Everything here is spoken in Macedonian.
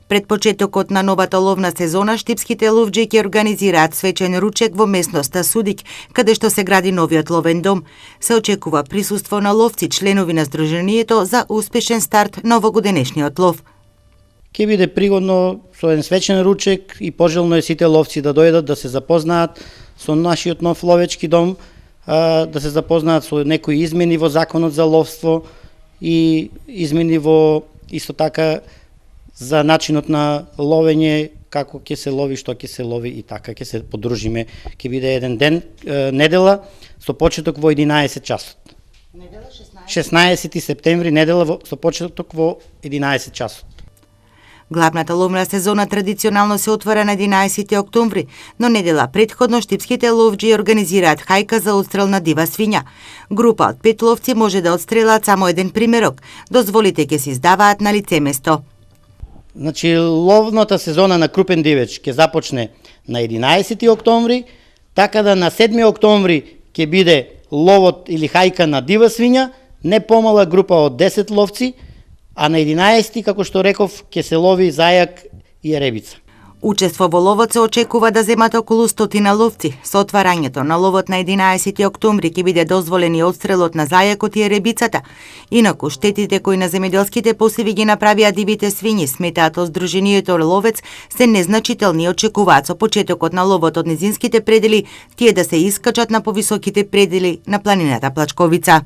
Пред почетокот на новата ловна сезона, штипските ловџи ќе организираат свечен ручек во местноста Судик, каде што се гради новиот ловен дом. Се очекува присуство на ловци, членови на Сдруженијето за успешен старт на овогодинешниот лов. Ќе биде пригодно со еден свечен ручек и пожелно е сите ловци да дојдат да се запознаат со нашиот нов ловечки дом, да се запознаат со некои измени во законот за ловство и измени во исто така за начинот на ловење, како ќе се лови, што ќе се лови и така ќе се подружиме. Ќе биде еден ден, недела, со почеток во 11 часот. Недела 16 септември, недела со почеток во 11 часот. Главната ловна сезона традиционално се отвора на 11 октомври, но недела претходно штипските ловџи организираат хајка за отстрел на дива свиња. Група од 5 ловци може да отстрелат само еден примерок. Дозволите ќе се издаваат на лице место. Значи, ловната сезона на крупен дивеч ќе започне на 11 октомври, така да на 7 октомври ќе биде ловот или хајка на дива свиња, не помала група од 10 ловци, а на 11, како што реков, ќе се лови зајак и еребица. Учество во ловот се очекува да земат околу 100 ловци. Со отварањето на ловот на 11 октомври ќе биде дозволен и отстрелот на зајакот и еребицата. Инаку штетите кои на земјоделските посеви ги направија дивите свињи, сметаат од Сдруженијето ловец, се незначителни и очекуваат со почетокот на ловот од низинските предели тие да се искачат на повисоките предели на планината Плачковица.